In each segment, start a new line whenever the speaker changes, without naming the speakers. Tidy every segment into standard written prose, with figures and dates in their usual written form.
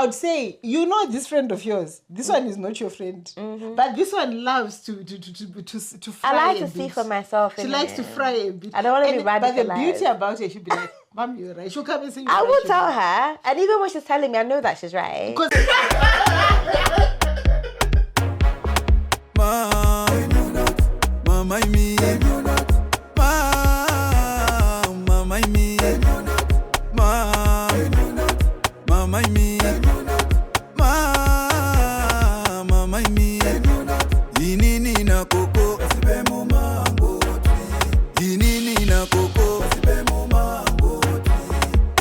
I would say, you know, this friend of yours, this one is not your friend, but this one loves to fry.
I like to see for myself.
She likes to fry a bit.
I don't want to be radicalized.
But the beauty about it, she'll be like, Mom, you're right. She'll come and say,
I will tell her, and even when she's telling me, I know that she's right.
Because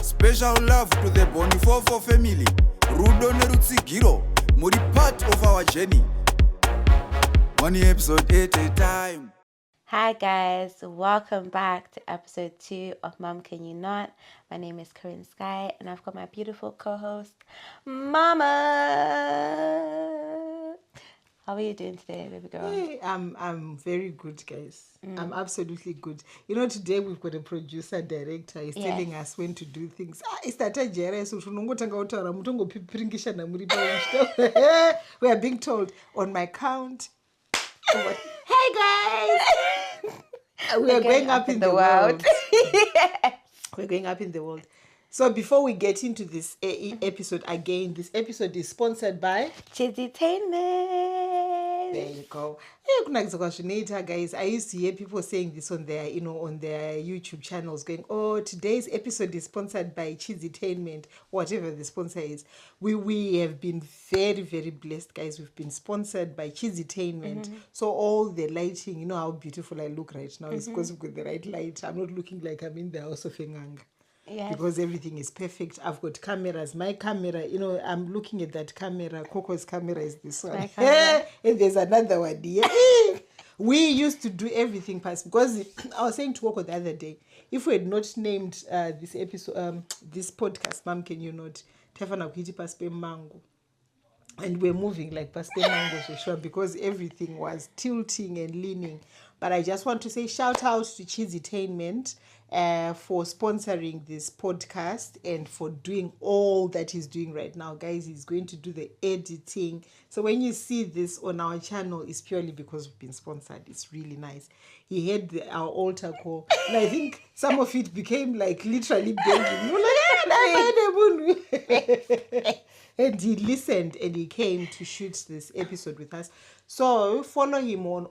special love to the Bonfofo family. Rudo nerutsigiro, muri part of our journey. One episode at a time.
Hi guys, welcome back to episode 2 of Mom Can You Not. My name is Korrinesky and I've got my beautiful co-host, Mama. How are you doing today, baby girl?
hey, I'm very good, guys. I'm absolutely good. You know, today we've got a producer, director. He's telling us when to do things. It's strategist. We are being told on my count. Hey guys, we are going up in the world.
Yes.
We're going up in the world. So before we get into this episode again, this episode is sponsored by
Chidzytainment.
There you go. Guys, I used to hear people saying this on their, on their YouTube channels, going, "Oh, today's episode is sponsored by chidzytainment," whatever the sponsor is. We have been very, very blessed, guys. We've been sponsored by chidzytainment. So all the lighting, you know how beautiful I look right now. It's because we've got the right light. I'm not looking like I'm in the house of Engang.
Yes.
Because everything is perfect. I've got cameras. My camera, I'm looking at that camera. Coco's camera is this one. And there's another one here. We used to do everything past, because I was saying to Coco the other day, if we had not named this episode, this podcast, Mom Can You Not, Tefana Kwiti Paspe Mango. And we're moving like Paspe Mango, sure, because everything was tilting and leaning. But I just want to say shout out to chidzytainment for sponsoring this podcast and for doing all that he's doing right now. Guys, he's going to do the editing. So when you see this on our channel, it's purely because we've been sponsored. It's really nice. He had our altar call. And I think some of it became like literally begging. And he listened and he came to shoot this episode with us. So follow him on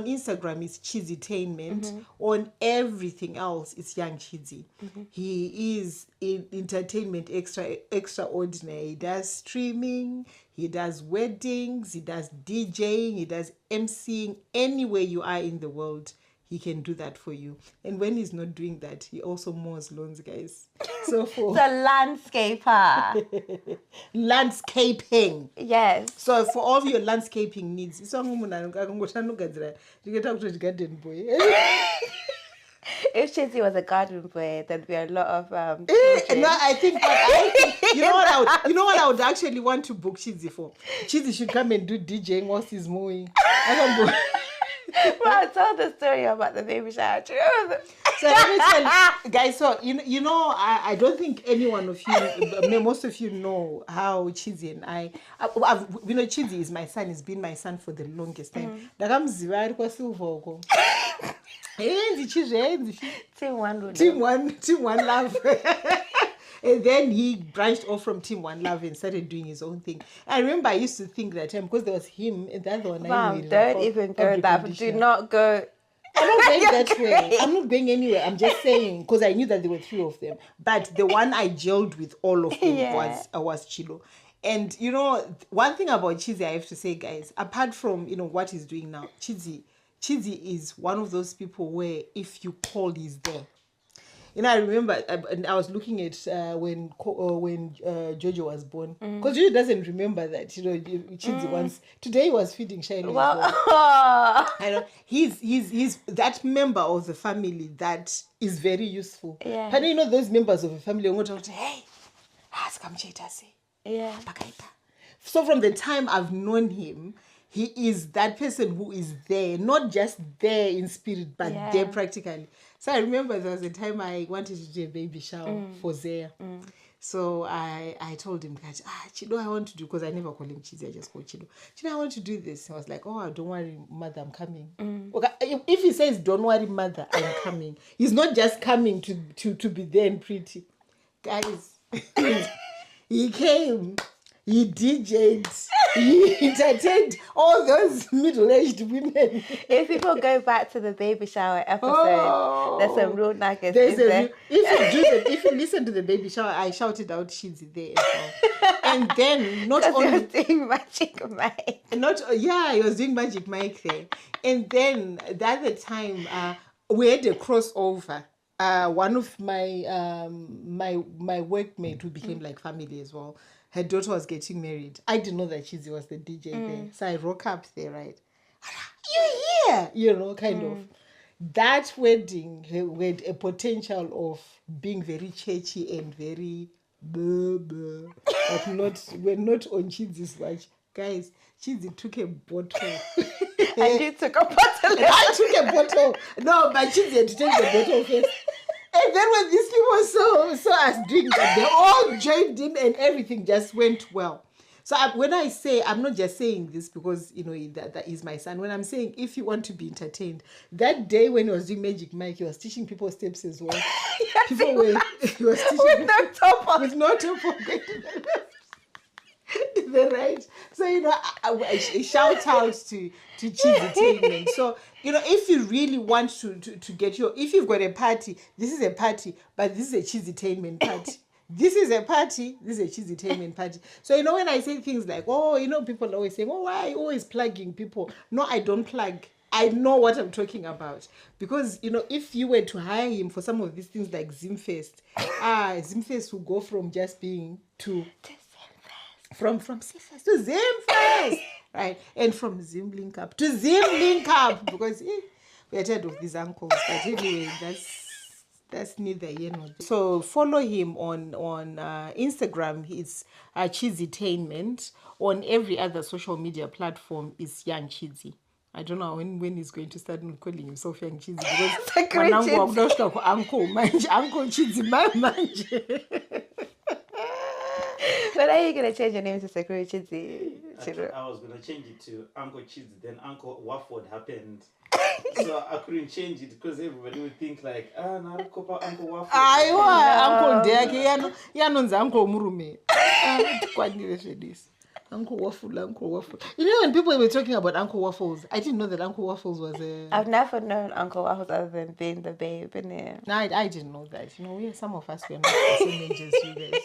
Instagram, it's chidzytainment. On everything else, it's Young Chidzy. He is in entertainment extraordinary. He does streaming, he does weddings, he does DJing, he does MCing. Anywhere you are in the world, he can do that for you. And when he's not doing that, he also mows lawns, guys. So for
the landscaper.
Landscaping.
Yes.
So for all your landscaping needs,
If Chidzy was a garden boy, there'd be a lot of
no, I think you know what I would actually want to book Chidzy for. Chidzy should come and do DJing whilst he's mowing.
Well, tell the story about the baby shower.
So let me tell you, guys. So I don't think any one of you, most of you know how Chidzy and I Chidzy is my son. He's been my son for the longest time. Team one love. And then he branched off from Team One Love and started doing his own thing. I remember I used to think that because there was him and the other one.
Mom, don't even go that. Do not go.
I'm not going that way. I'm not going anywhere. I'm just saying, because I knew that there were 3 of them. But the one I gelled with all of them was Chilo. And one thing about Chidzy, I have to say, guys, apart from what he's doing now, Chidzy is one of those people where if you call, he's there. I remember, and I was looking at when Jojo was born, because Jojo doesn't remember that. Chidzy once today he was feeding Shiny.
Well,
I know he's that member of the family that is very useful.
Yeah.
And those members of a family are going to talk to, hey, ask him
yeah.
So from the time I've known him, he is that person who is there, not just there in spirit, but there practically. So I remember there was a time I wanted to do a baby shower for Zaya. So I told him, Chido, I want to do, because I never call him Chidzy, I just call Chido. Chido, I want to do this. He was like, oh, don't worry, mother, I'm coming. Okay, if he says, don't worry, mother, I'm coming, he's not just coming to be there and pretty. Guys, he came. He DJ'd, he entertained all those middle-aged women.
If people go back to the baby shower episode, there's some real nuggets.
If you listen to the baby shower, I shouted out Chidzy there as well. And then not only
he was doing Magic Mike.
He was doing Magic Mike there. And then the other time, we had a crossover. One of my my workmate who became like family as well. Her daughter was getting married. I didn't know that Chidzy was the DJ there. So I rock up there, right? You here? You know, kind of. That wedding had a potential of being very churchy and very blah. But we're not on Chidzy's watch. Guys, Chidzy took a bottle.
And you took a bottle.
I took a bottle. No, but Chidzy had to take the bottle first. And then when these people saw us drink, they all joined in and everything just went well. So when I say, I'm not just saying this because, you know, that is my son. When I'm saying, if you want to be entertained, that day when he was doing Magic Mike, he was teaching people steps as well. He was teaching
with no top on.
With no top on. The right. So, you know, I shout out to chidzytainment. So, you know, if you really want to get if you've got a party, this is a party, but this is a chidzytainment party. This is a party, this is a chidzytainment party. So, you know, when I say things like, oh, you know, people always saying, oh, why are you always plugging people? No, I don't plug. I know what I'm talking about. Because, you know, if you were to hire him for some of these things like Zimfest, Zimfest will go from just being to from Zimfest to Zimfest, right? And from Zim Link Up to Zim Link Up, because we're tired of these uncles. But anyway, that's neither here nor there. So follow him on Instagram. It's chidzytainment. On every other social media platform is Young Chidzy. I don't know when he's going to start calling himself Young Chidzy, because Uncle Chidzy, my manje.
When are you going to change your name to Security Chidzy?
I was going to change it to Uncle Chidzy, then Uncle Wafford happened. So I couldn't change it because everybody would think like, Uncle Wafford.
Uncle Deake, yanonza Uncle Murume. Uncle Waffle. You know, when people were talking about Uncle Waffles, I didn't know that Uncle Waffles was a...
I've never known Uncle Waffles other than being the babe, innit?
No, I didn't know that. You know, some of us were not the same age as you guys.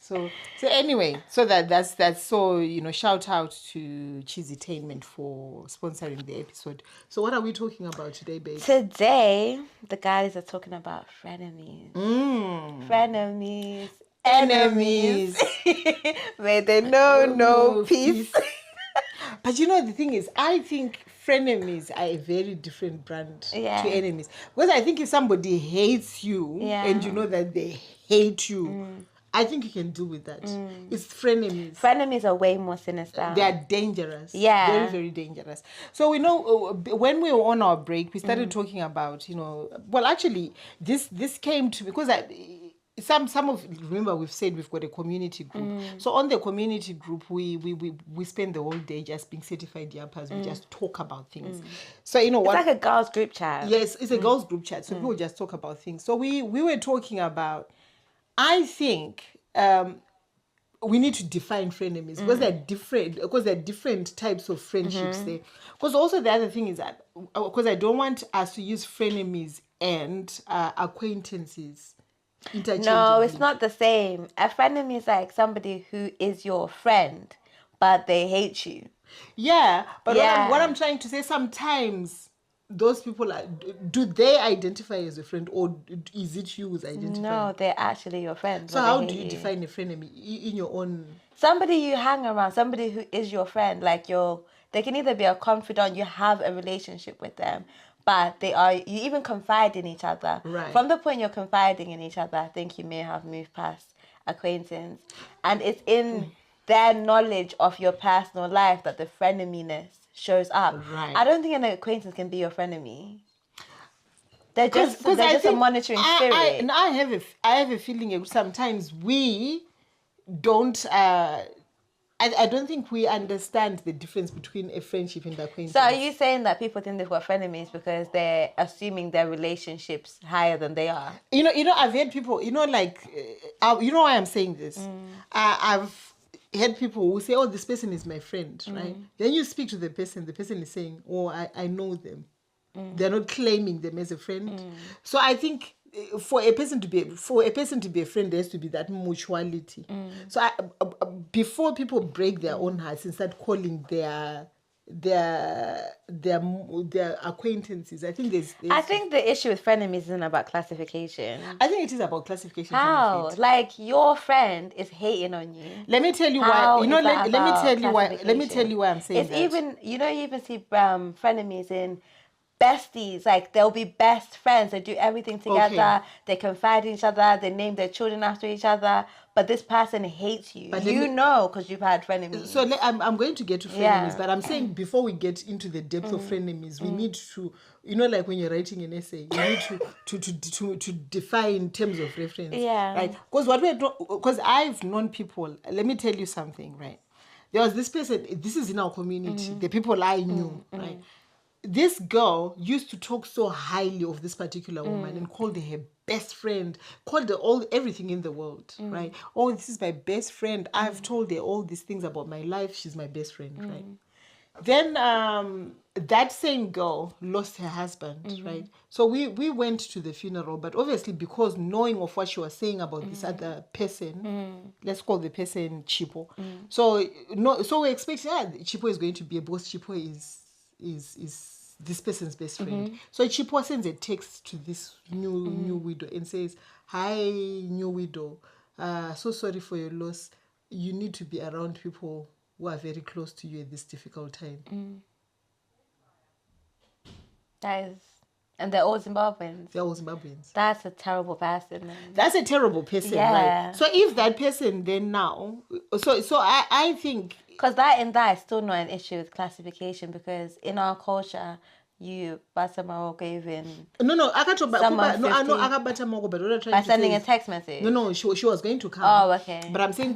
So anyway, so that's so, you know, shout out to chidzytainment for sponsoring the episode. So what are we talking about today, babe?
Today, the guys are talking about frenemies. Frenemies. Enemies. May they know no peace.
But you know, the thing is, I think frenemies are a very different brand to enemies. Because I think if somebody hates you and you know that they hate you, I think you can deal with that. It's frenemies.
Frenemies are way more sinister.
They are dangerous.
Yeah.
Very, very dangerous. So we know when we were on our break, we started talking about, you know, well, actually, this came to, because some of, remember we've said we've got a community group. So on the community group, we spend the whole day just being certified yappers. We just talk about things. So, you know,
it's like a girls group chat.
Yes, it's a girls group chat. So people just talk about things. So we were talking about, I think we need to define frenemies because there are different types of friendships there. Because also the other thing is that, because I don't want us to use frenemies and acquaintances interchangeably.
No, it's not the same. A frenemy is like somebody who is your friend, but they hate you.
Yeah, but what I'm trying to say, sometimes those people do they identify as a friend, or is it you who's identifying?
No, they're actually your friends.
So how do you define a frenemy in your own?
Somebody you hang around, somebody who is your friend, like they can either be a confidant, you have a relationship with them, but you even confide in each other.
Right.
From the point you're confiding in each other, I think you may have moved past acquaintance, and it's in their knowledge of your personal life that the freneminess shows up.
Right.
I don't think an acquaintance can be your frenemy. They're just a monitoring spirit.
I have a feeling sometimes we don't. I don't think we understand the difference between a friendship and acquaintance.
So are you saying that people think they've got frenemies because they're assuming their relationships higher than they are?
You know, I've had people, you know why I'm saying this? I've had people who say, oh, this person is my friend, right? Then you speak to the person is saying, oh, I know them. They're not claiming them as a friend. So I think for a person to be a friend, there has to be that mutuality. So before people break their own hearts and start calling their acquaintances, I think
I think the issue with frenemies isn't about classification.
I think it is about classification.
How? Like your friend is hating on you.
Let me tell you why. Let me tell you why I'm saying
it's that. You even see frenemies in besties. Like they'll be best friends. They do everything together. Okay. They confide in each other. They name their children after each other. But this person hates you. But because you've had frenemies.
So I'm going to get to frenemies, but I'm saying before we get into the depth of frenemies, we need to, like when you're writing an essay, you need to define in terms of reference.
Yeah.
Right? Because I've known people. Let me tell you something. Right? There was this person. This is in our community. The people I knew. Right? This girl used to talk so highly of this particular woman and called her her best friend, called her everything in the world, right? Oh, this is my best friend. I've told her all these things about my life. She's my best friend, right? Then that same girl lost her husband, right? So we went to the funeral, but obviously because knowing of what she was saying about this other person, let's call the person Chipo. So we expect Chipo is going to be a boss. Chipo is this person's best friend. So Chipo sends a text to this new widow and says, "Hi, new widow. So sorry for your loss. You need to be around people who are very close to you at this difficult time."
And they're all Zimbabweans.
They're all Zimbabweans.
That's a terrible person. Then.
That's a terrible person, right? So if that person then now, so I think...
Because that is still not an issue with classification, because in our culture, Basamaro gave in...
No, I know but what I'm trying
by sending a text message.
No, she was going to come.
Oh, okay.
But I'm saying,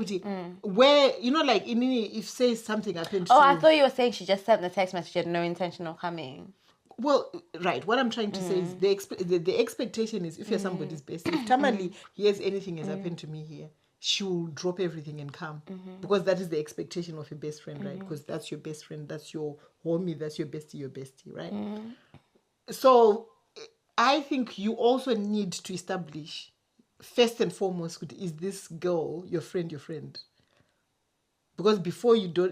where, like, if say something happened to
you... I thought you were saying she just sent the text message, she had no intention of coming.
Well, right. What I'm trying to say is the expectation is if you're somebody's best, if Tamali hears anything has happened to me here, she will drop everything and come. Because that is the expectation of a best friend, right? Because that's your best friend, that's your homie, that's your bestie, right? So I think you also need to establish, first and foremost, is this girl your friend? Because before you go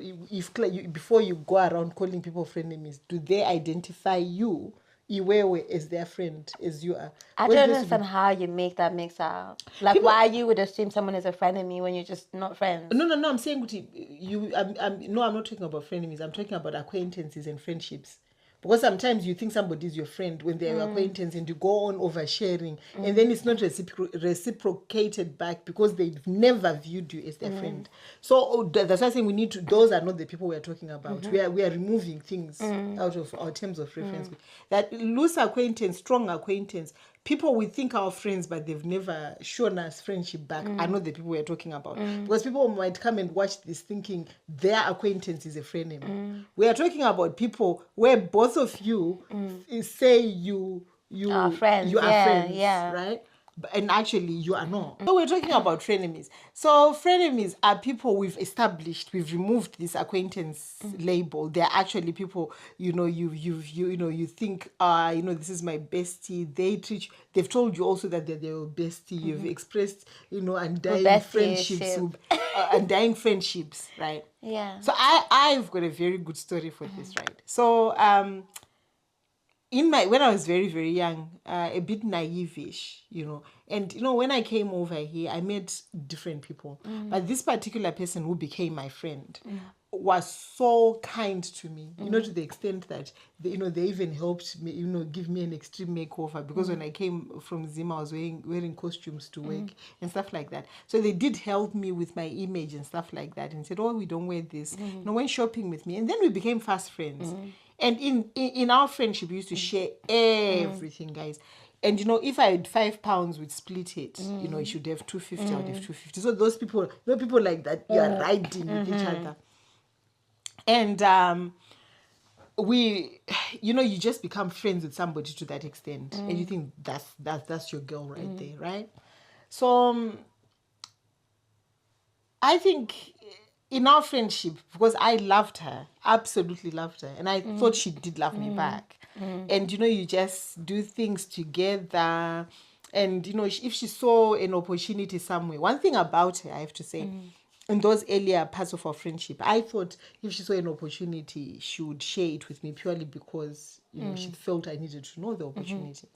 around calling people frenemies, do they identify you Iwewe as their friend, as you are?
I don't understand how you make that mix out. Like, why you would assume someone is a frenemy when you're just not friends?
No. I'm saying I'm not talking about frenemies. I'm talking about acquaintances and friendships. Because sometimes you think somebody is your friend when they're your acquaintance, and you go on oversharing, and then it's not reciprocated back because they've never viewed you as their friend. So that's why I'm saying those are not the people we're talking about. We are removing things out of our terms of reference. That loose acquaintance, strong acquaintance, people we think are friends but they've never shown us friendship back are not the people we're talking about. Because people might come and watch this thinking their acquaintance is a frenemy. We are talking about people where both of you say you
are friends.
You are friends, right? And actually you are not. So we're talking about frenemies. So frenemies are people we've established, we've removed this acquaintance label. They're actually people, you think, this is my bestie. They've told you also that they're your bestie. You've expressed, undying friendships, right?
Yeah.
So I've got a very good story for this, right? So when I was very, very young, a bit naive-ish, and when I came over here, I met different people. But this particular person who became my friend was so kind to me, to the extent that they even helped me, give me an extreme makeover, because when I came from Zim, I was wearing costumes to work and stuff like that. So they did help me with my image and stuff like that, and said, "Oh, we don't wear this." Went shopping with me, and then we became fast friends. And in our friendship, we used to share everything, guys. And, you know, if I had £5, we'd split it. You know, you should have 250, I would have 250. So those people, you know, people like that, you are riding with each other. And we, you know, you just become friends with somebody to that extent. And you think that's your girl right there, right? So I think in our friendship, because I loved her, absolutely loved her, and I thought she did love me back. And, you know, you just do things together. And, you know, if she saw an opportunity somewhere, one thing about her, I have to say, in those earlier parts of our friendship, I thought if she saw an opportunity, she would share it with me purely because, you know, she felt I needed to know the opportunity.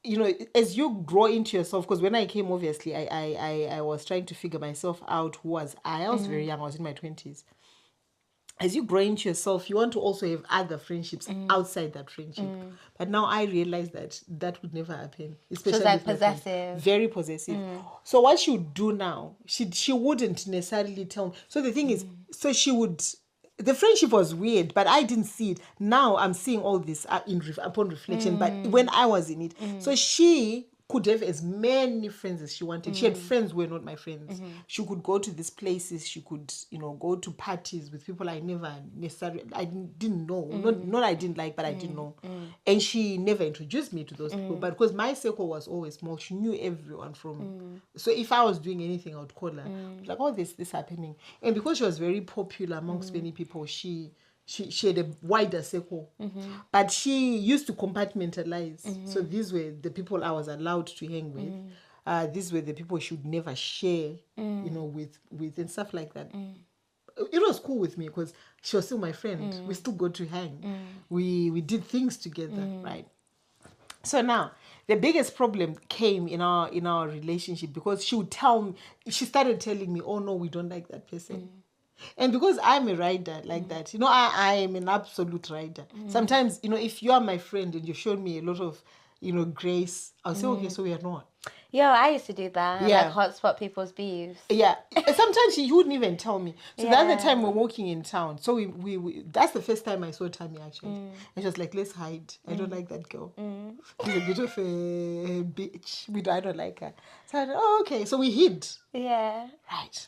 You know, as you grow into yourself, because when I came, obviously, I was trying to figure myself out. Who was I? I was very young. I was in my 20s. As you grow into yourself, you want to also have other friendships outside that friendship. But now I realize that would never happen. Especially
She was like
with my friend.
possessive.
Very possessive. So what she would do now, she wouldn't necessarily tell me. So the thing is, so she would... The friendship was weird, but I didn't see it. Now I'm seeing all this upon reflection, but when I was in it. So she could have as many friends as she wanted. She had friends who were not my friends. She could go to these places. She could, you know, go to parties with people I never necessarily, I didn't know. Not I didn't like, but I didn't know. And she never introduced me to those people. But because my circle was always small, she knew everyone from... So if I was doing anything, I would call her. Like, oh, this happening. And because she was very popular amongst many people, she had a wider circle. But she used to compartmentalize. So these were the people I was allowed to hang with. These were the people she would never share, you know, with and stuff like that. It was cool with me because she was still my friend. We still go to hang. We did things together, right? So now, the biggest problem came in our relationship because she would tell me, she started telling me, oh no, we don't like that person. And because I'm a rider like that, you know, I am an absolute rider. Sometimes, you know, if you are my friend and you've shown me a lot of, you know, grace, I'll say, okay, so we are not.
Yeah, I used to do that.
Yeah.
Like hotspot people's beefs.
Yeah. And sometimes she wouldn't even tell me. So the other time we're walking in town. So we that's the first time I saw Tammy actually. And she was like, let's hide. I don't like that girl. She's a bit of a bitch. I don't like her. So I said, oh, okay. So we hid.
Yeah.
Right.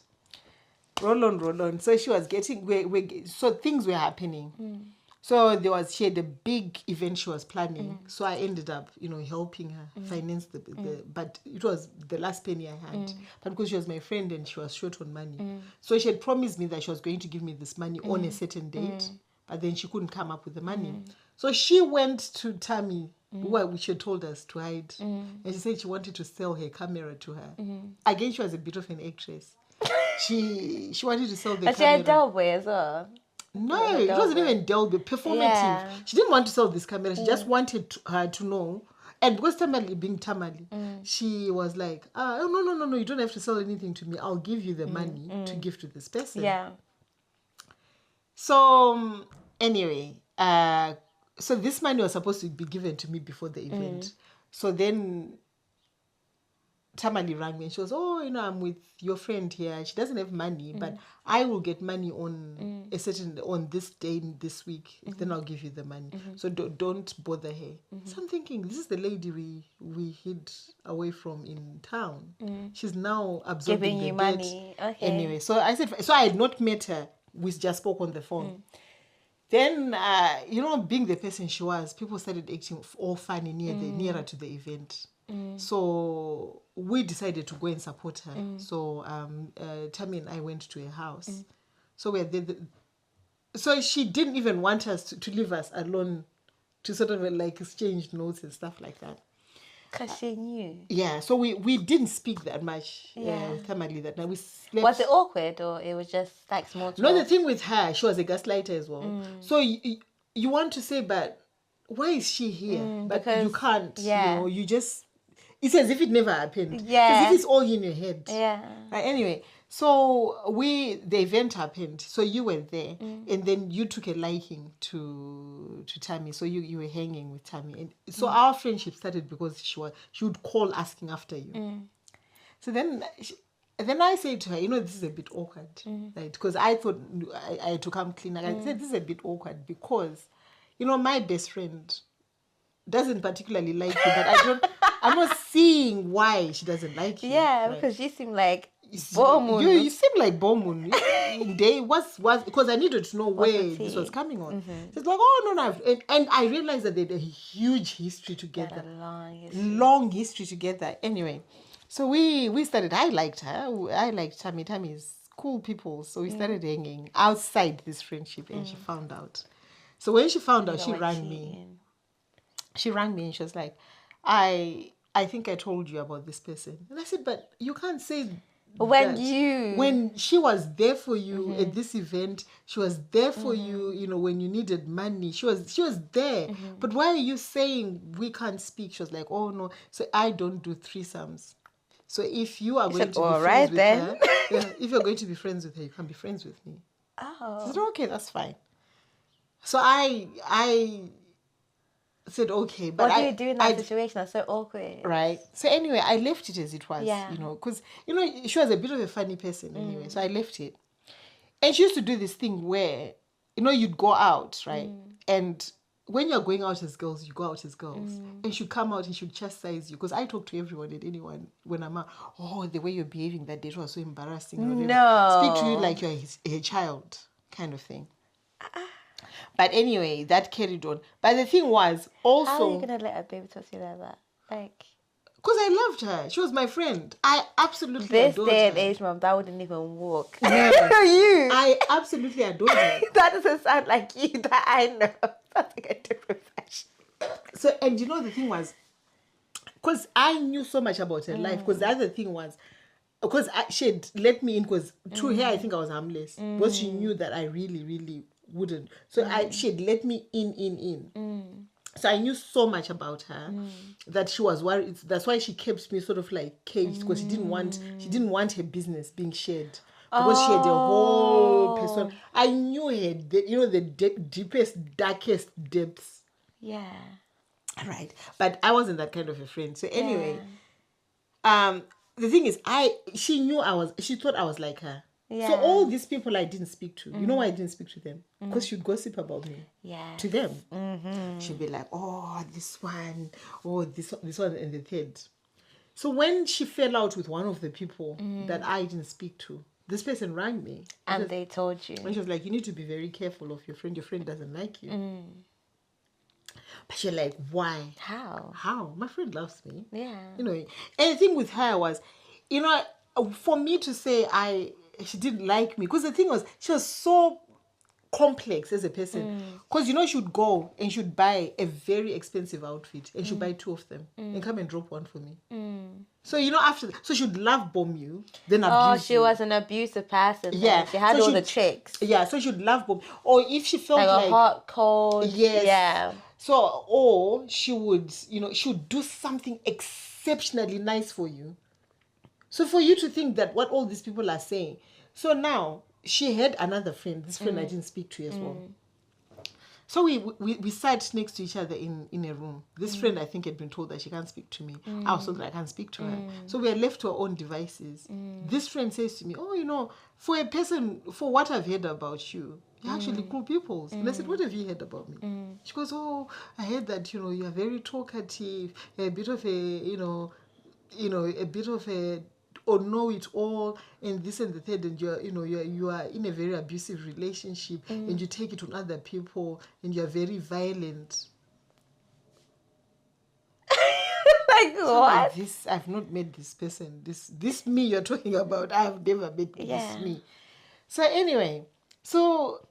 Roll on. So she was getting, so things were happening. So she had a big event she was planning. So I ended up, you know, helping her finance the but it was the last penny I had. But because she was my friend and she was short on money. So she had promised me that she was going to give me this money on a certain date. But then she couldn't come up with the money. So she went to Tammy, which had told us to hide. And she said she wanted to sell her camera to her. Again, she was a bit of an actress. She wanted to sell the camera.
She had Delboy as well.
No, it wasn't even Delby. Performative. Yeah. She didn't want to sell this camera. She just wanted her to know. And because Tamale being Tamale, she was like, oh, no, you don't have to sell anything to me. I'll give you the money to give to this person.
Yeah.
So, anyway, so this money was supposed to be given to me before the event. So then Tamale rang me and she was, oh, you know, I'm with your friend here. She doesn't have money, but I will get money on on this day, this week. Then I'll give you the money. So don't bother her. So I'm thinking, this is the lady we hid away from in town. She's now absorbing
giving you money. Okay.
Anyway, so I said, so I had not met her. We just spoke on the phone. Then, you know, being the person she was, people started acting all funny nearer to the event. So we decided to go and support her. So Tammy and I went to her house. So we're there. So she didn't even want us to leave us alone to sort of like exchange notes and stuff like that.
Because she knew.
Yeah, so we didn't speak that much Tamale that night. We slept.
Was it awkward or it was just like small talk?
No, the thing with her, she was a gaslighter as well. So you want to say, but why is she here? But because, you can't.
Yeah.
You know, you just... It's as if it never happened.
Yeah.
As if it's all in your head.
Yeah.
Right, anyway, so the event happened. So you were there. And then you took a liking to Tammy. So you were hanging with Tammy. And so our friendship started because she would call asking after you. So then I said to her, you know, this is a bit awkward. Right? Because I thought I had to come clean. I said, this is a bit awkward because, you know, my best friend doesn't particularly like you, but I'm not seeing why she doesn't like you.
Yeah,
right?
because you seem like
You
Bomun.
seem like Bomun. Day was because I needed to know where
the
this
tea?
was coming on. She's like, oh no, and I realized that they had a huge history together, long history together. Anyway, so we started. I liked her. I liked Tammy. Tammy's cool people. So we started hanging outside this friendship, and she found out. So when she found out, she rang me. She rang me and she was like, I think I told you about this person. And I said, but you can't say when she was there for you at this event, she was there for you, you know, when you needed money. She was there. But why are you saying we can't speak? She was like, oh no. So I don't do threesomes. So if you are going to be friends with her, if you're going to be friends with her, you can't be friends with me.
Oh.
I said, okay, that's fine. So I said, okay, but
what do you do in that situation? That's so awkward.
Right. So anyway, I left it as it was, you know, because, you know, she was a bit of a funny person anyway. So I left it. And she used to do this thing where, you know, you'd go out, right? And when you're going out as girls, you go out as girls. And she'd come out and she'd chastise you. Because I talk to everyone and anyone when I'm out, oh, the way you're behaving that day was so embarrassing.
No.
Speak to you like you're a child kind of thing. But anyway, that carried on. But the thing was, also...
How are you going to let a baby talk to you like that? Like...
Because I loved her. She was my friend. I absolutely adored her.
This day and age, Mom, that wouldn't even work.
No.
You.
I absolutely adored her.
That doesn't sound like you that I know. That's like a different fashion.
So, and you know, the thing was, because I knew so much about her life, because the other thing was, because she had let me in, because through her, I think I was harmless. Because she knew that I really, really wouldn't. So she had let me in. So I knew so much about her that she was worried. That's why she kept me sort of like caged, because she didn't want her business being shared. Because she had a whole person. I knew her, the deepest, darkest depths.
Yeah.
Right. But I wasn't that kind of a friend. So anyway, the thing is, she thought I was like her. Yeah. So all these people I didn't speak to, you know why I didn't speak to them? Because she'd gossip about me to them. She'd be like, oh, this one, oh, this one, and the third. So when she fell out with one of the people that I didn't speak to, this person rang me.
And they told you.
And she was like, you need to be very careful of your friend. Your friend doesn't like you. But you're like, why? How? My friend loves me.
Yeah.
You know, and the thing with her was, you know, for me to say she didn't like me, because the thing was, she was so complex as a person. Because, you know, she would go and she would buy a very expensive outfit and she'd buy 2 of them and come and drop one for me. So, you know, after that, so she would love bomb you, then abuse you.
She was an abusive person.
Yeah.
She had all the tricks.
Yeah, so she'd love bomb. Or if she felt
like a hot, cold.
Yes.
Yeah.
So, or she would, you know, she would do something exceptionally nice for you. So for you to think that what all these people are saying. So now, she had another friend. This friend I didn't speak to as well. So we sat next to each other in a room. This friend, I think, had been told that she can't speak to me. I was told that I can't speak to her. So we are left to our own devices. This friend says to me, oh, you know, for a person, for what I've heard about you, you're actually cool people. And I said, what have you heard about me? She goes, oh, I heard that, you know, you're very talkative, you're a bit of a bit of a or know it all and this and the third, and you are in a very abusive relationship and you take it on other people and you're very violent.
Like
so
what?
Like I've not met this person. This me you're talking about, I've never met this me. So anyway, so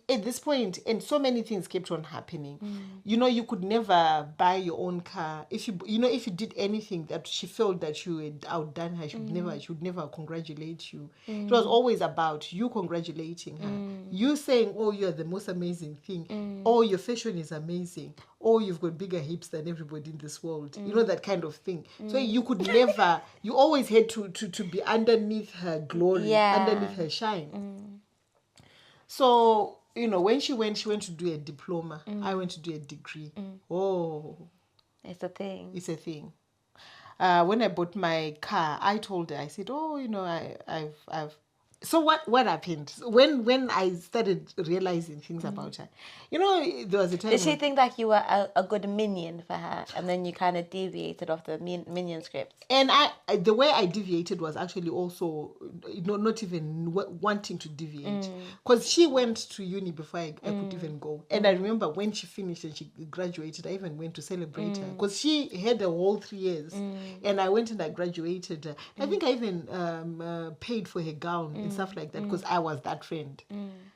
at this point, and so many things kept on happening. You know, you could never buy your own car. If you did anything that she felt that you had outdone her, she would never congratulate you. It was always about you congratulating her. You saying, oh, you're the most amazing thing. Oh, your fashion is amazing. Oh, you've got bigger hips than everybody in this world. You know, that kind of thing. So you could never, you always had to be underneath her glory, underneath her shine. So, you know, when she went to do a diploma. I went to do a degree. Oh.
It's a thing.
It's a thing. When I bought my car, I told her, I said, oh, you know, I've So what happened when I started realizing things about her? You know, there was a time.
Did she think like you were a good minion for her, and then you kind of deviated off the minion script?
And the way I deviated was actually also, not even wanting to deviate, because she went to uni before I could even go. And I remember when she finished and she graduated, I even went to celebrate her, because she had a whole 3 years, and I went and I graduated her. I think I even paid for her gown and stuff like that, because I was that friend.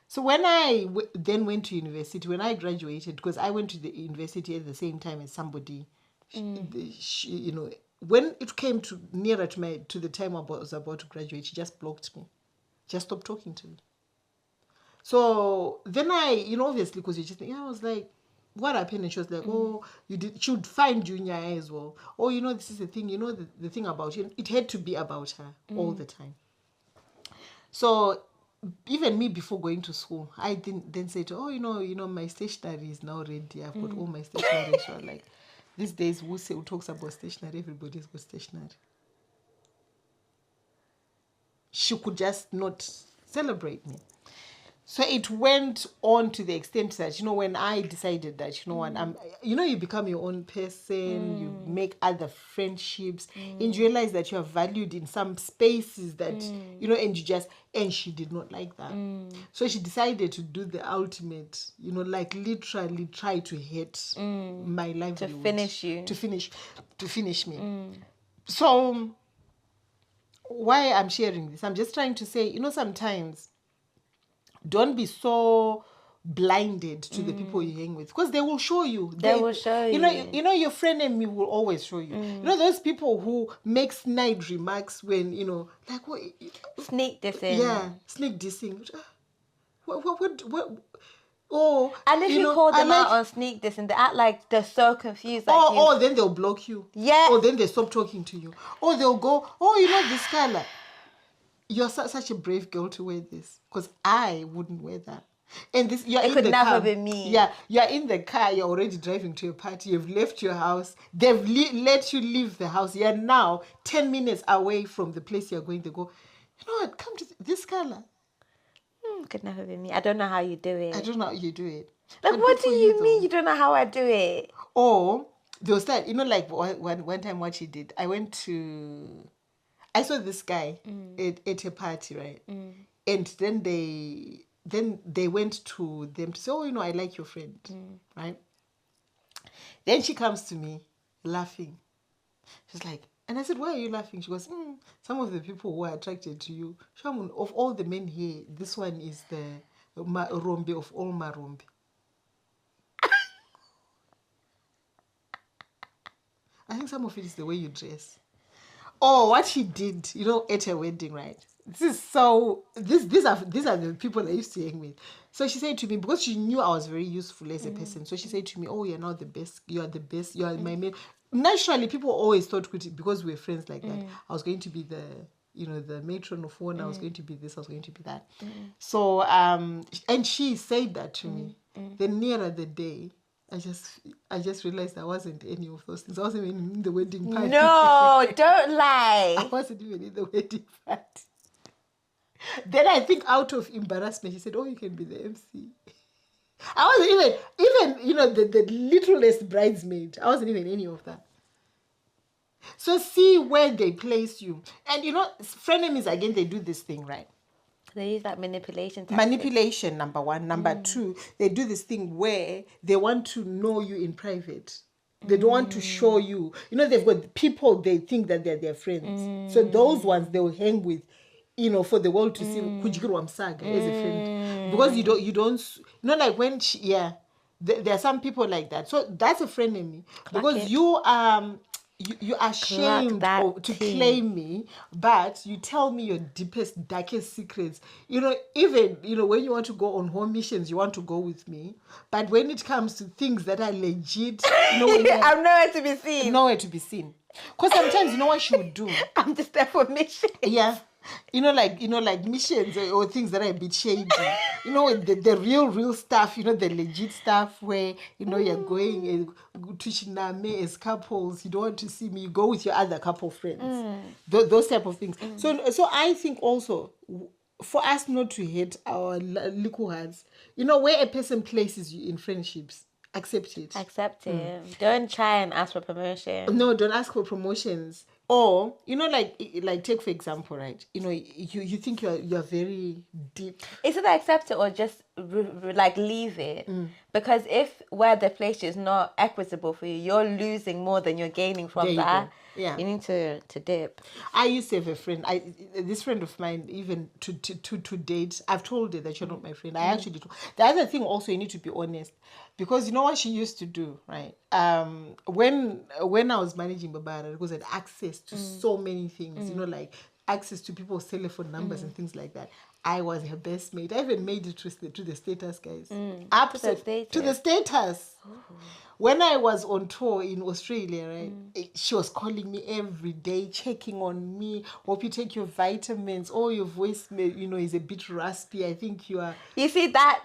So when I then went to university, when I graduated, because I went to the university at the same time as somebody, you know, when it came to nearer to the time I was about to graduate, she just blocked me, just stopped talking to me. So then I, obviously, because you just think, I was like, what happened? And she was like, oh, she would find junior as well. Oh, this is the thing, the thing about you. It had to be about her all the time. So even me, before going to school, I didn't then say to her, oh, my stationery is now ready. I've got all my stationery. So like, these days, who talks about stationery? Everybody's got stationery. She could just not celebrate me. So it went on to the extent that, when I decided that, you become your own person, you make other friendships, and you realize that you are valued in some spaces that, and she did not like that. So she decided to do the ultimate, like literally try to hate my livelihood.
To finish you.
To finish me. So why I'm sharing this, I'm just trying to say, sometimes don't be so blinded to the people you hang with, because they will show you.
They will show you.
Your Frenemy will always show you. Those people who make snide remarks when, like what?
Sneak dissing.
Yeah, sneak dissing. What? Oh,
and if you call them out on sneak dissing, they act like they're so confused. Like
then they'll block you.
Yeah.
Or then they stop talking to you. Or they'll go, this color. You're such a brave girl to wear this, because I wouldn't wear that. And this, it could never
be me.
Yeah, you're in the car. You're already driving to a party. You've left your house. They've let you leave the house. You're now 10 minutes away from the place you're going to go. You know what? Come to this color.
Could never be me. I don't know how you do it.
I don't know how you do it.
Like, what do you mean you don't know how I do it?
Or they'll start. Like one time, what she did. I saw this guy at a party, right? And then they went to them to say, oh, I like your friend, right? Then she comes to me laughing. She's like, and I said, why are you laughing? She goes, some of the people who are attracted to you, Shamun, of all the men here, this one is the Rombe of all Marombe. I think some of it is the way you dress. Oh, what she did, at her wedding, right? These are the people I used to hang with. So she said to me, because she knew I was very useful as a person, so she said to me, oh, you're now the best, you are the best, you are my mate. Naturally, people always thought, because we were friends like that, I was going to be the matron of honor, I was going to be this, I was going to be that. So, and she said that to me. Then nearer the day, I just realized I wasn't any of those things. I wasn't even in the wedding party.
No, don't lie.
I wasn't even in the wedding party. Then I think out of embarrassment, she said, oh, you can be the MC. I wasn't even the littlest bridesmaid. I wasn't even any of that. So see where they place you. And frenemies, again, they do this thing, right?
They use that manipulation tactic.
Manipulation, number one. Number two, they do this thing where they want to know you in private. They don't want to show you. They've got people they think that they're their friends. So those ones they will hang with, for the world to see Kujikirwa Msaga as a friend. Because you don't like when there are some people like that. So that's a frenemy. Because you are ashamed to claim me, but you tell me your deepest, darkest secrets. Even when you want to go on home missions, you want to go with me. But when it comes to things that are legit,
I'm nowhere to be seen.
Nowhere to be seen. Because sometimes what she would do?
I'm just there for mission.
Yeah. Like missions or things that are a bit shady. The real stuff, the legit stuff where, you're going to Chiname as couples, you don't want to see me, you go with your other couple friends. Those type of things. So I think also, for us not to hate our little hearts, you know, where a person places you in friendships, accept it.
Accept it. Don't try and ask for promotion.
No, don't ask for promotions. Or, you know, like take for example, right? You know, you think you're very deep.
It's either accept it or just like leave it. Because if where the place is not equitable for you, you're losing more than you're gaining from that.
Yeah.
You need to dip.
I used to have a friend. This friend of mine, even to date, I've told her that you're not my friend. I actually told. The other thing also, you need to be honest, because you know what she used to do, right? When I was managing Babara, because I had access to so many things, you know, like access to people's telephone numbers and things like that. I was her best mate. I even made it to the status, guys. Up to the status. Ooh. When I was on tour in Australia, right, she was calling me every day, checking on me. Hope you take your vitamins. Oh, your voice, you know, is a bit raspy. I think you are.
You see, that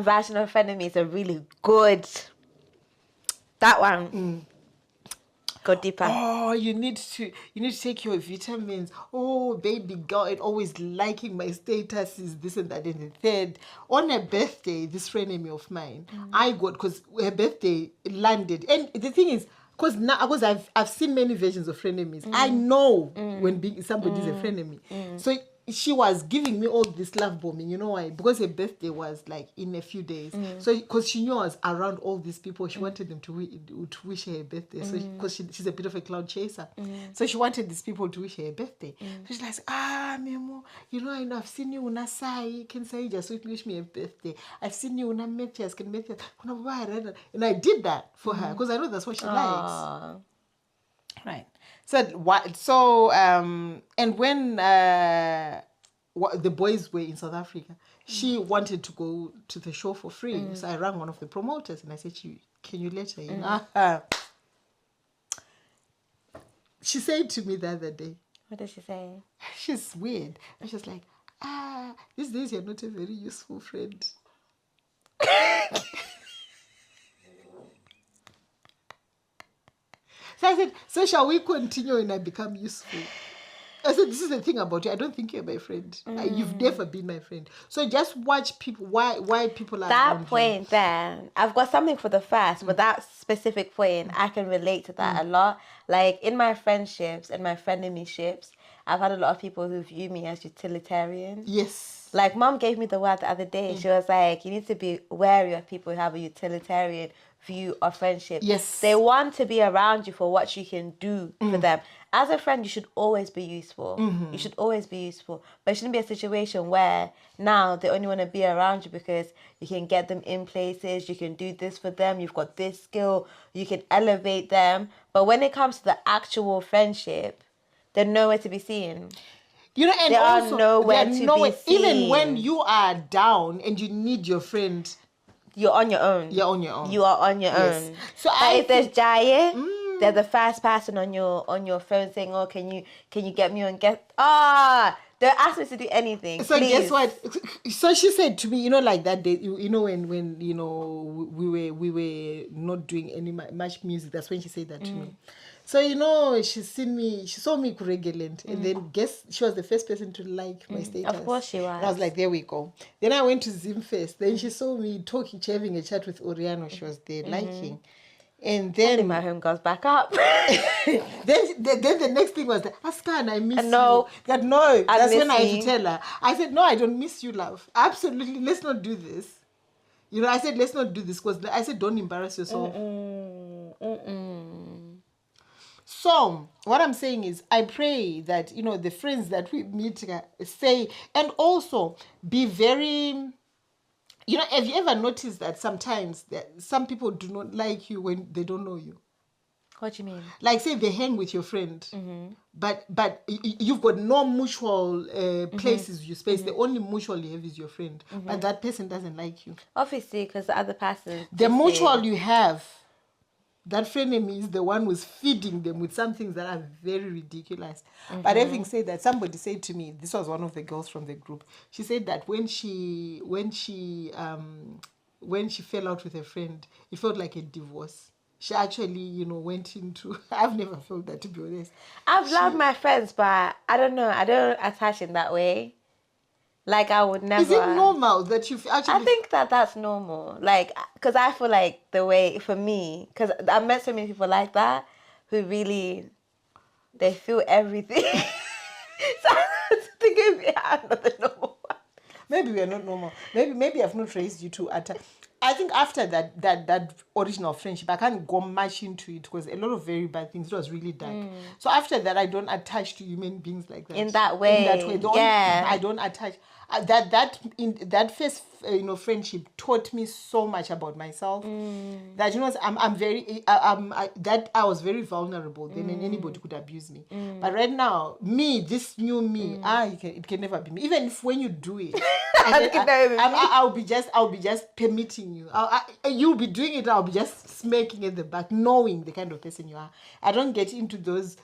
version of Frenemies are really good. That one. Go deeper.
Oh, you need to take your vitamins. Oh, baby girl, it always liking my statuses, this and that and the third. On her birthday, this frenemy of mine, I got, because her birthday landed. And the thing is, because I've seen many versions of frenemies. I know when somebody's a frenemy. So she was giving me all this love bombing, you know why? Because her birthday was like in a few days. So because she knew I was around all these people, she wanted them to wish her a birthday. So because she's a bit of a cloud chaser, so she wanted these people to wish her a birthday. So she's like, Memo, you know, I know I've seen you una Sai, can say just wish me a birthday. I've seen you una Matthias, can Matthias, and I did that for her because I know that's what she likes. Right. So and when the boys were in South Africa, she wanted to go to the show for free. So I rang one of the promoters and I said, can you let her in? She said to me the other day.
What did she say?
She's weird. And she's like, these days you're not a very useful friend. So I said, so shall we continue and I become useful? I said, this is the thing about you. I don't think you're my friend. You've never been my friend. So just watch people, why people are
that point you. Then, I've got something for the first, but that specific point, I can relate to that a lot. Like in my friendships and my frenemyships, I've had a lot of people who view me as utilitarian.
Yes.
Like Mom gave me the word the other day. She was like, you need to be wary of people who have a utilitarian view of friendship.
Yes.
They want to be around you for what you can do for them. As a friend, you should always be useful. You should always be useful. But it shouldn't be a situation where now they only want to be around you because you can get them in places, you can do this for them, you've got this skill, you can elevate them. But when it comes to the actual friendship, they're nowhere to be seen.
You know, and
they
also,
are nowhere to be seen.
Even when you are down and you need your friend,
you're on your own.
You're on your own.
You are on your own. So if there's Jaya, they're the first person on your phone saying, "Oh, can you get me on get?" Don't ask me to do anything.
So
please.
Guess what? So she said to me, you know, like that day, you know, when you know we were not doing any much music. That's when she said that to me. So, you know, she saw me regulant, and then guess she was the first person to like my status.
Of course she was.
And I was like, there we go. Then I went to Zimfest. Then she saw me having a chat with Oriano. She was there liking. And then
my home goes back up.
then the next thing was, Askan, I miss you.
That's
when I had to tell her. I said, no, I don't miss you, love. Absolutely, let's not do this. You know, I said, let's not do this because I said, don't embarrass yourself. So, what I'm saying is, I pray that, you know, the friends that we meet say, and also be very, you know, have you ever noticed that sometimes that some people do not like you when they don't know you?
What do you mean?
Like, say they hang with your friend, but you've got no mutual places you space. The only mutual you have is your friend, but that person doesn't like you.
Obviously, because the other person...
The mutual you have, that frenemy is the one who's feeding them with some things that are very ridiculous. But having said that, somebody said to me, this was one of the girls from the group, she said that when she fell out with a friend, it felt like a divorce. She actually, you know, went into... I've never felt that, to be honest.
I've loved my friends, but I don't know. I don't attach in that way. Like, I would never.
Is it normal that you've actually...
I think that's normal. Like, because I feel like the way, for me, because I've met so many people like that who really, they feel everything. So I think maybe I'm not the normal one.
Maybe we are not normal. Maybe I've not raised you to attack. I think after that original friendship, I can't go much into it because a lot of very bad things. It was really dark. So after that, I don't attach to human beings like that.
In that way.
I don't attach. That first friendship taught me so much about myself. That I'm very I was very vulnerable then, and anybody could abuse me. But right now, this new me, it can never be me. Even if when you do it, I'll be just permitting you. You'll be doing it. I'll be just smirking at the back, knowing the kind of person you are. I don't get into those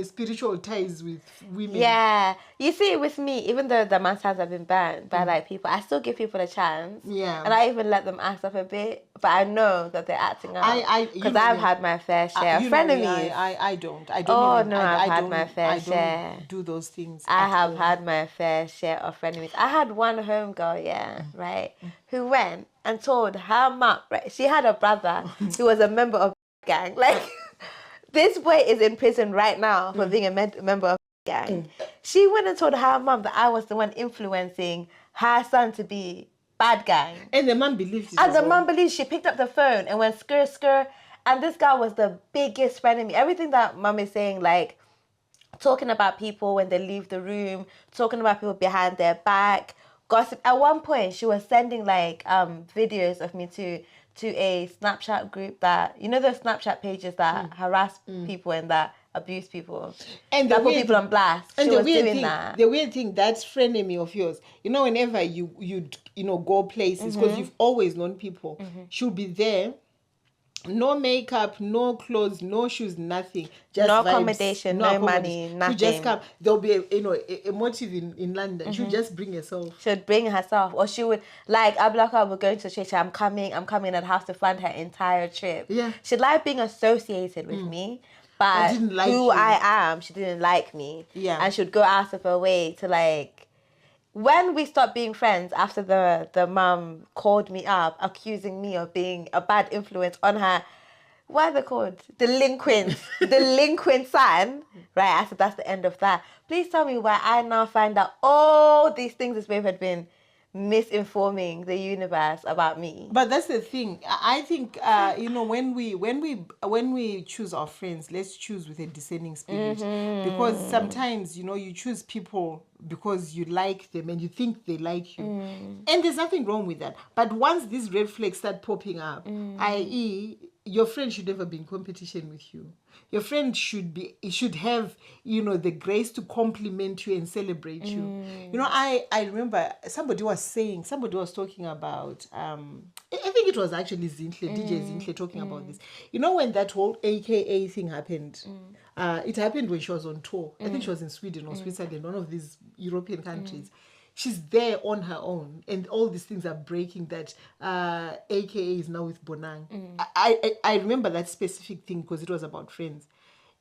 spiritual ties with women.
Yeah, you see, with me, even though the masters have been banned by like people, I still give people a chance.
Yeah,
and I even let them act up a bit, but I know that they're acting up because I've had my fair share of frenemies.
I don't. I've
had my fair share.
Don't do those things.
I have had my fair share of frenemies. I had one homegirl, right, who went and told her mum, right, she had a brother who was a member of gang, like. This boy is in prison right now for being a member of the gang. She went and told her mum that I was the one influencing her son to be bad gang.
And the mum believed it.
And the mum believed. She picked up the phone and went skr. And this guy was the biggest frenemy. Everything that mum is saying, like talking about people when they leave the room, talking about people behind their back, gossip. At one point, she was sending like videos of me to a Snapchat group that, those Snapchat pages that harass people and that abuse people and that put people on blast.
And
she was doing that.
The weird thing, that's frenemy of yours. Whenever you go places, because you've always known people, she'll be there. No makeup, no clothes, no shoes, nothing. Just
no
vibes,
accommodation, no money, nothing.
She'll just come. There'll be a motive in London. She'll just bring herself.
She'd bring herself, or she would I'll be like, we're going to church. I'm coming. I'd have to fund her entire trip.
Yeah.
She'd like being associated with me, but I am, she didn't like me.
Yeah.
And she'd go out of her way to when we stopped being friends after the mum called me up accusing me of being a bad influence on her, what are they called? Delinquent son, right? I said, that's the end of that. Please tell me why I now find out all these things this babe had been misinforming the universe about me.
But that's the thing. I think when we choose our friends, let's choose with a discerning spirit, because sometimes you choose people because you like them and you think they like you, and there's nothing wrong with that. But once these red flags start popping up, i.e. your friend should never be in competition with you. Your friend should have, the grace to compliment you and celebrate you. I remember somebody was talking about, I think it was actually DJ Zinhle talking about this. When that whole AKA thing happened, it happened when she was on tour. I think she was in Sweden or Switzerland, one of these European countries. She's there on her own, and all these things are breaking that AKA is now with Bonang. I remember that specific thing because it was about friends.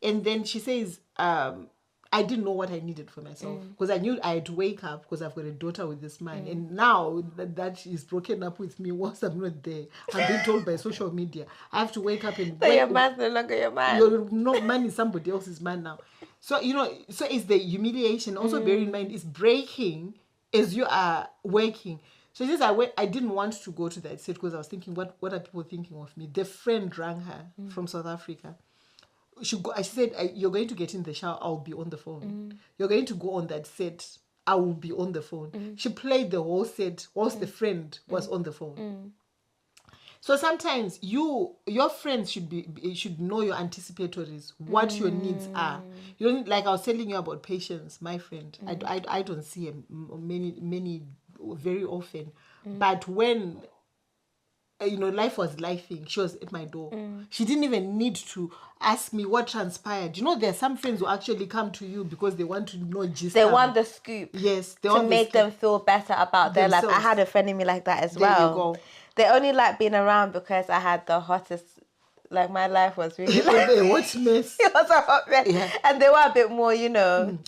And then she says, I didn't know what I needed for myself because I knew I had to wake up because I've got a daughter with this man. And now that she's broken up with me whilst I'm not there, I'm being told by social media, I have to wake up and...
So your man's no longer your man.
No, man is somebody else's man now. So, so it's the humiliation. Also bear in mind, it's breaking as you are working. So she says, I didn't want to go to that set because I was thinking, what are people thinking of me? The friend rang her from South Africa. She said, you're going to get in the shower, I'll be on the phone. You're going to go on that set, I will be on the phone. She played the whole set whilst the friend was on the phone. So sometimes your friends should know your anticipatories, what your needs are. You don't, like I was telling you about Patience, my friend. I don't see him many very often, but when life was lifing, she was at my door. She didn't even need to ask me what transpired. There are some friends who actually come to you because they want to know just.
They want the scoop.
Yes,
to make them feel better about their life. I had a friend in me like that as well.
There you go.
They only like being around because I had the hottest Like, my life was really
What mess?
It was a hot mess.
Yeah.
And they were a bit more,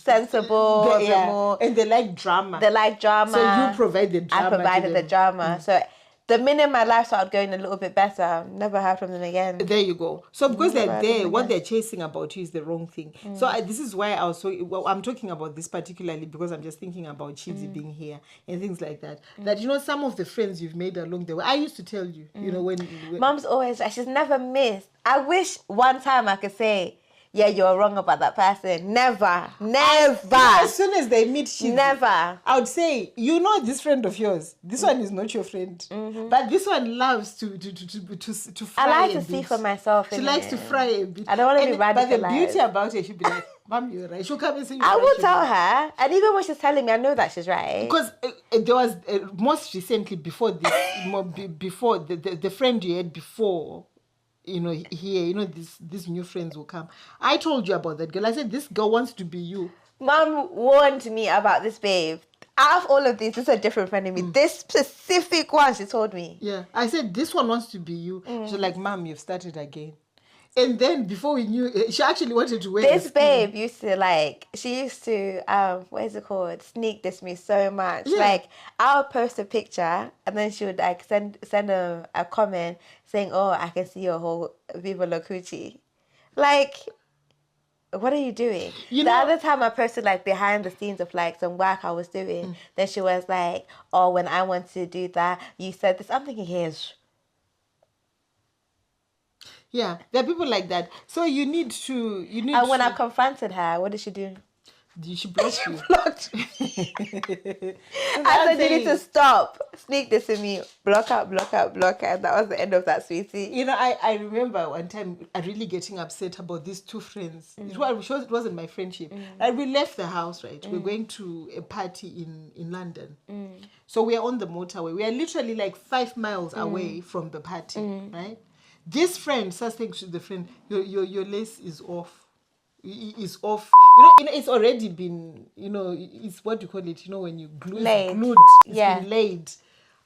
sensible, a bit more.
And they like drama.
They like drama.
So you provide the drama.
I provided the drama. So the minute my life started going a little bit better, never heard from them again.
There you go. So because they're there, what they're chasing about you is the wrong thing. So this is why I was I'm talking about this particularly because I'm just thinking about Chidzy being here and things like that. That, some of the friends you've made along the way, I used to tell you, when
Mom's always like, she's never missed. I wish one time I could say, yeah, you're wrong about that person. Never.
As soon as they meet Chidzy,
never.
I would say, this friend of yours, this one is not your friend. But this one loves to fry.
I like to see for myself.
She likes to fry a bit.
I don't want to be radicalized.
But the beauty about it, she'll be like, Mom, you're right. She'll come and say,
I will tell her. And even when she's telling me, I know that she's right.
Because there was, most recently, before this, before the friend you had before, here, these new friends will come. I told you about that girl. I said, this girl wants to be you.
Mom warned me about this babe. Out of all of these, this is a different friend of me. This specific one, she told me.
Yeah. I said, this one wants to be you. She's like, Mom, you've started again. And then before we knew, she actually wanted to wear
this babe used to she used to, what is it called? Sneak diss me so much.
Yeah.
Like, I'll post a picture and then she would send a comment saying, oh, I can see your whole Viva La Coochie. Like, what are you doing? The other time I posted behind the scenes of some work I was doing, then she was like, oh, when I wanted to do that, you said this. I'm thinking, here's...
Yeah, there are people like that. So you need to...
And when I confronted her, what did she do?
She blocked you.
Blocked me. I said, you need to stop. Sneak this in me. Block out. And that was the end of that, sweetie.
I remember one time really getting upset about these two friends. It wasn't my friendship. And we left the house, right? We're going to a party in London. So we are on the motorway. We are literally 5 miles away from the party, right? This friend starts saying to the friend, your lace is off. Is off. It's already been, it's what you call it, when you glued. It's been laid.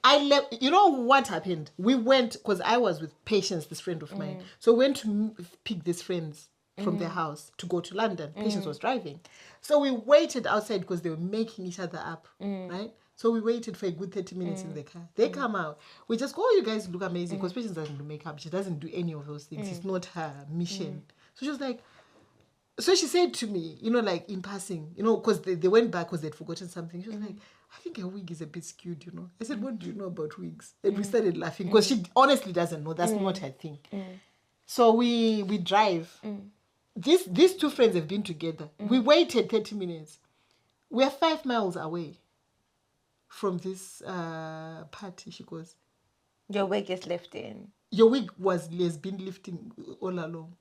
I left, what happened? We went, because I was with Patience, this friend of mine. So we went to pick these friends from their house to go to London. Patience was driving. So we waited outside because they were making each other up, right? So we waited for a good 30 minutes in the car. They come out. We just go, oh, you guys look amazing. Because Patience doesn't do makeup. She doesn't do any of those things. It's not her mission. So she was like, so she said to me, in passing, because they went back because they'd forgotten something. She was like, I think her wig is a bit skewed, I said, what do you know about wigs? And we started laughing because she honestly doesn't know. That's not her thing. So we drive. These two friends have been together. We waited 30 minutes. We're 5 miles away from this party. She goes,
your wig is lifting.
Your wig has been lifting all along.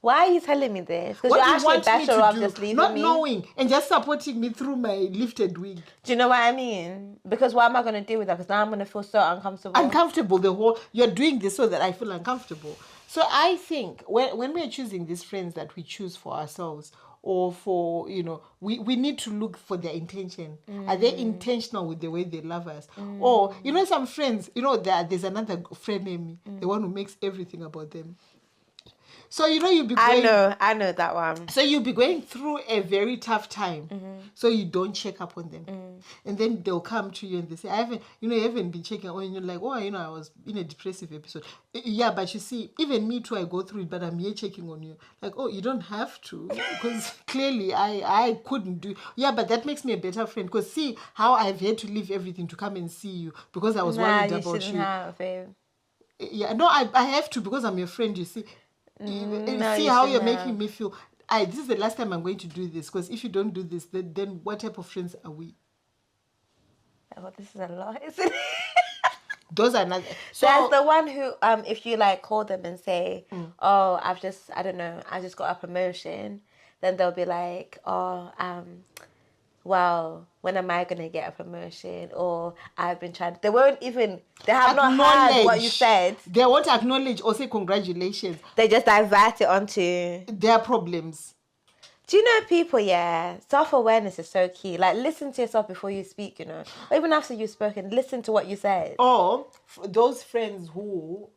Why are you telling me this? Because you're actually better off just leaving me.
Not knowing and just supporting me through my lifted wig.
Do you know what I mean? Because what am I going to do with that? Because now I'm going to feel so uncomfortable.
You're doing this so that I feel uncomfortable. So I think when we're choosing these friends that we choose for ourselves or for, we need to look for their intention. Are they intentional with the way they love us? Or, some friends, there's another Frenemy, the one who makes everything about them. So, you'll be going...
I know that one.
So you'll be going through a very tough time. So you don't check up on them. And then they'll come to you and they say, you haven't been checking on, and you're like, I was in a depressive episode. Yeah, but you see, even me too, I go through it, but I'm here checking on you. Like, you don't have to. Because clearly I couldn't do... Yeah, but that makes me a better friend. Because see how I've had to leave everything to come and see you. Because I was worried about you.
You shouldn't have, babe.
Yeah, no, I have to because I'm your friend, you see. See how you're making me feel. This is the last time I'm going to do this, because if you don't do this, then what type of friends are we?
Oh, this is a lot, isn't it?
Those are not.
So there's the one who, if you call them and say, oh, I just got a promotion, then they'll be like, oh, well, when am I going to get a promotion? Or I've been trying... They have not heard what you said.
They won't acknowledge or say congratulations.
They just divert it onto...
their problems.
Do you know people, self-awareness is so key. Listen to yourself before you speak, Or even after you've spoken, listen to what you said.
Or those friends who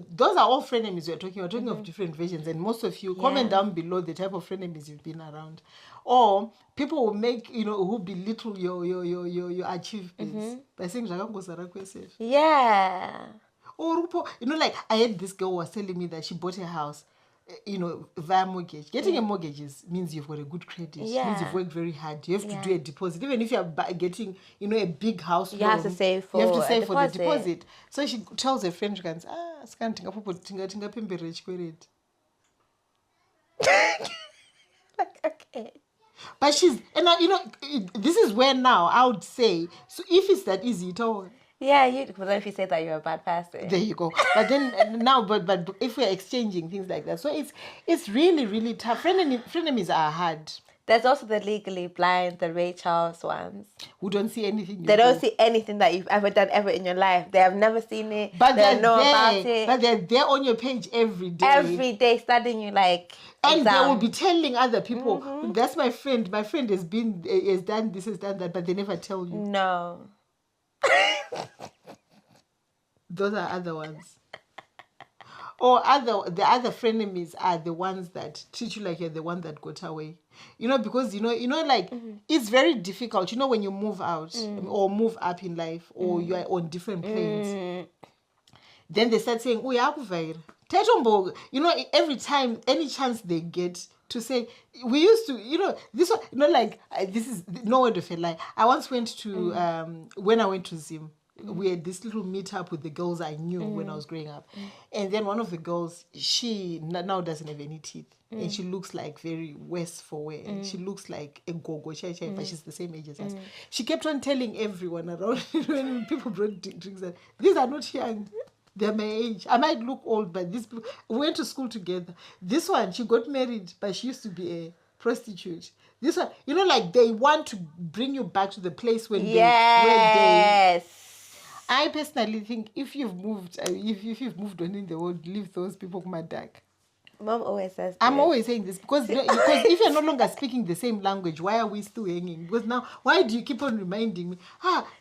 those are all frenemies we're talking. We're talking of different versions, and most of you comment down below the type of frenemies you've been around, or people will make who belittle your achievements by saying
yeah.
Or like I had this girl was telling me that she bought a house, via mortgage. Getting a mortgage means you've got a good credit.
Yeah.
Means you've worked very hard. You have to do a deposit. Even if you're getting, a big house
You
loan,
have to save for
you have to save
a
for the
deposit.
deposit. So she tells her friend, she goes,
Like, okay.
but she's, and now, this is where now I would say, so if it's that easy, it all.
Yeah, but then if you say that you're a bad person.
There you go. But then now, but if we're exchanging things like that, so it's really, really tough. Frenemies are hard.
There's also the legally blind, the Ray Charles ones.
Who don't see anything.
They don't see anything that you've ever done ever in your life. They have never seen it.
But
they don't know about it.
But they're there on your page every day.
Every day studying you like
and
exam.
they will be telling other people, that's my friend. My friend has done this, has done that, but they never tell you.
No.
Those are other ones. Or the other frenemies are the ones that treat you like you're the one that got away. Because like it's very difficult. When you move out or move up in life or you are on different planes. Then they start saying, every time, any chance they get to say, we used to, this one, like, this is no word of a lie. I once went to, when I went to Zim, we had this little meetup with the girls I knew when I was growing up. And then one of the girls, she now doesn't have any teeth. And she looks like very West for wear. And she looks like a go-go, but she's the same age as us. She kept on telling everyone around when people brought drinks that these are not young. They're my age. I might look old, but these people, we went to school together. This one, she got married, but she used to be a prostitute. This one, like they want to bring you back to the place when I personally think if you've moved, if you've moved on in the world, leave those people dark.
Mom always says this.
I'm always saying this because if you're no longer speaking the same language, why are we still hanging? Because now, why do you keep on reminding me?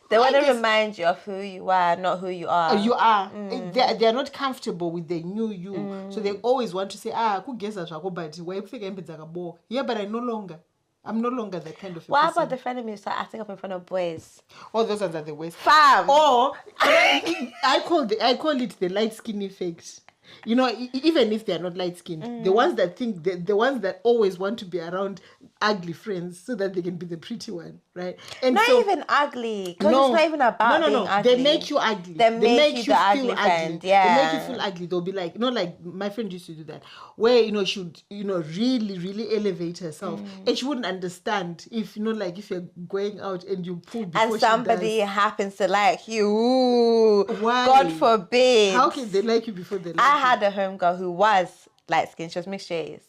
They want to remind you of who you are, not who you are.
You are. They're not comfortable with the new you. So they always want to say, who guess us? Yeah, but I'm no longer that kind of a person.
What about the frenemies start acting up in front of boys?
Oh, those ones are the worst.
Fam!
Or, I call it the light skin effect. Even if they're not light-skinned, the ones that think, the ones that always want to be around ugly friends so that they can be the pretty one, right? And
not even ugly, because it's not even about being ugly.
They make you ugly.
They make you
feel
ugly friend, yeah.
They make you feel ugly. They'll be like, like my friend used to do that, where, she would, really, really elevate herself. And she wouldn't understand if, like if you're going out and you pull before
and somebody happens to like you.
Why?
God forbid.
How can they like you before they like you?
I had a homegirl who was light skinned. She was mixed shades.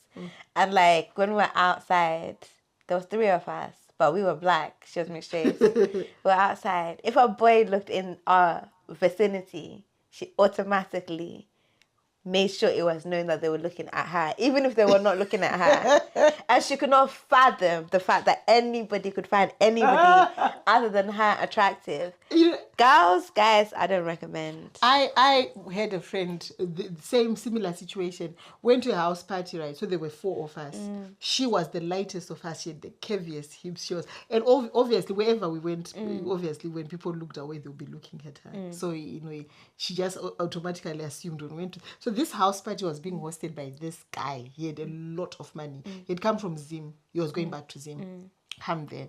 And like when we were outside, there was 3 of us, but we were black. She was mixed shades. We were outside. If a boy looked in our vicinity, she automatically made sure it was known that they were looking at her, even if they were not looking at her. And she could not fathom the fact that anybody could find anybody other than her attractive. Guys, I don't recommend.
I had a friend, the similar situation, went to a house party, right? So there were 4 of us. She was the lightest of us. She had the curviest hips. She was, and obviously wherever we went, obviously when people looked away, they'll be looking at her. So she just automatically assumed when we went to. So this house party was being hosted by this guy. He had a lot of money. He'd come from Zim. He was going back to Zim. Come there.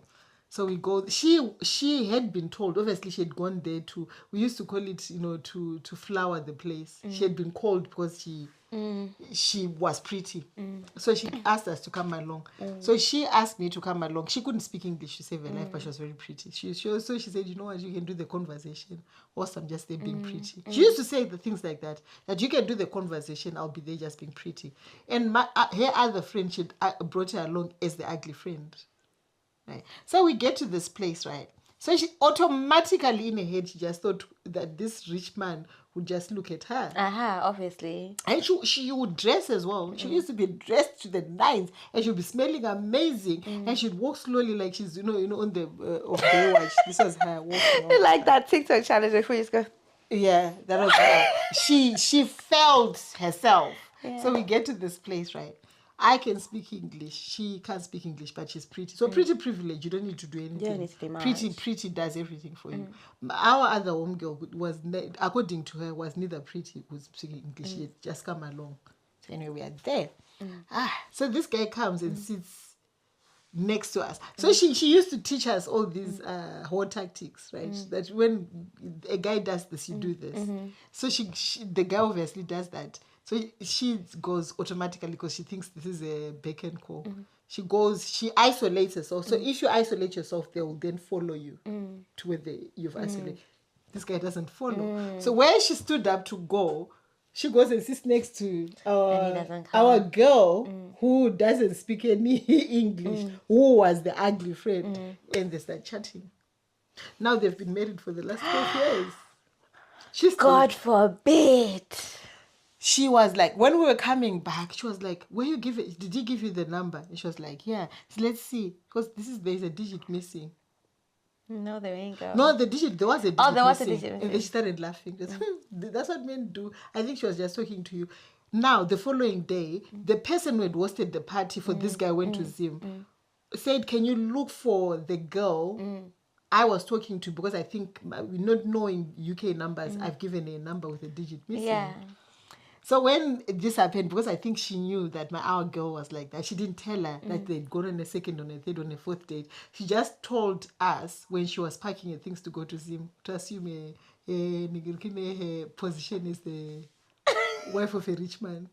So we go. She had been told. Obviously, she had gone there to. We used to call it, to flower the place. She had been called because she was pretty. So she asked us to come along. So she asked me to come along. She couldn't speak English to save her life, but she was very pretty. She said, you know what, you can do the conversation whilst I'm just there being pretty. She used to say the things like that you can do the conversation, I'll be there just being pretty. And her other friend, she brought her along as the ugly friend. Right. So we get to this place, right? So she automatically in her head, she just thought that this rich man would just look at her.
Obviously.
And she would dress as well. She used to be dressed to the nines, and she'd be smelling amazing. And she'd walk slowly like she's, on the of the watch. This was her walking.
Like that TikTok challenge before you just go.
Yeah, that was her. She felt herself.
Yeah.
So we get to this place, right? I can speak English. She can't speak English, but she's pretty. So pretty privilege. You don't need to do anything.
You don't need to do much.
Pretty does everything for you. Our other home girl was, according to her, was neither pretty who's speaking English. She had just come along. So anyway, we are there. So this guy comes and sits next to us. So she used to teach us all these whole tactics, right? That when a guy does this, you do this. So the guy obviously does that. So she goes automatically because she thinks this is a beck and call. She isolates herself. So if you isolate yourself, they will then follow you to where you've isolated. This guy doesn't follow. So where she stood up to go, she goes and sits next to our girl who doesn't speak any English, who was the ugly friend, and they start chatting. Now they've been married for the last 12 years.
God forbid.
She was like, when we were coming back, she was like, did he give you the number? And she was like, yeah. So let's see, because there's a digit missing.
No, there ain't go.
No, there was a digit
there was
missing.
a digit missing.
And then she started laughing. That's what men do. I think she was just talking to you. Now, the following day, the person who had hosted the party for this guy went to Zim, said, can you look for the girl I was talking to? Because I think, not knowing UK numbers, I've given a number with a digit missing.
Yeah.
So when this happened, because I think she knew that our girl was like that, she didn't tell her that they'd gone on a second, on a third, on a fourth date. She just told us when she was packing her things to go to Zim to assume her position is the wife of a rich man.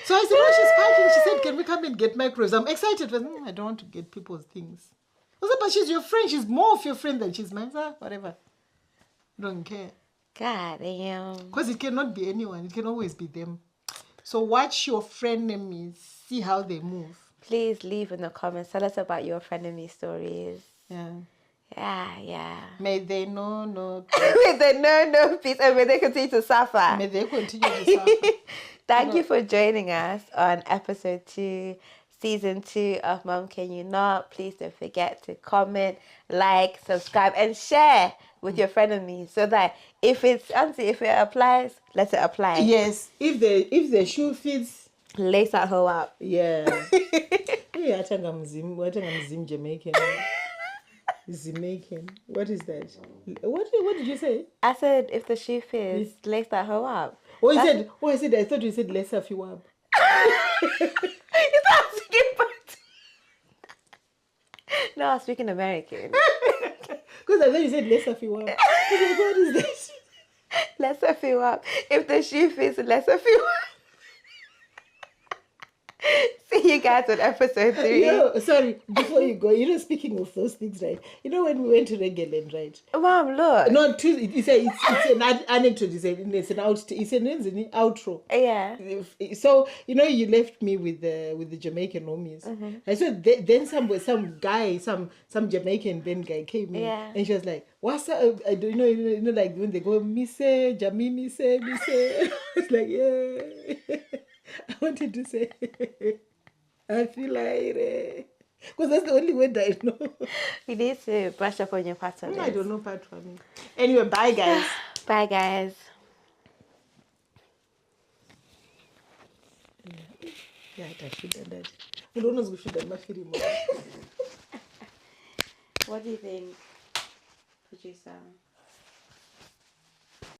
So I said, when she's packing, she said, can we come and get microwaves? I'm excited. But I don't want to get people's things. I said, but she's your friend. She's more of your friend than she's mine. Whatever. Don't care.
God damn.
Because it cannot be anyone. It can always be them. So watch your frenemies. See how they move.
Please leave in the comments. Tell us about your frenemy stories.
Yeah.
Yeah.
May they know no peace.
May they know no peace and may they continue to suffer.
May they continue to suffer.
Thank you for joining us on episode 2, season 2 of Mom Can You Not. Please don't forget to comment, like, subscribe, and share with your frenemies so that if it applies, let it apply.
Yes. If the shoe fits,
lace that hoe up.
Yeah. Yeah, Mzim Jamaican. Jamaican. What is that? What did you say?
I said if the shoe fits, lace that hoe up.
I thought you said lace up you up.
No, I was speaking American.
Because I thought you said lace up you up. What is this?
Let's fill up. If the shoe fits, let's fill up. See you guys on episode 3.
Sorry, before you go, speaking of those things, right? When we went to Regaland, right?
Mom, look.
No, it's an anecdote. It's an outro.
Yeah.
So you left me with the Jamaican homies. And so then some guy, some Jamaican band guy came in, and she was like, "What's up? I don't know, like when they go, Mise, Jamie, Mise." It's like, yeah. I wanted to say, I feel like, because that's the only word I know.
You need to brush up on your pattern.
I don't know pattern. Anyway, bye guys.
Bye guys.
Yeah, I should have that. I don't know if we should have my film.
What do you think, producer?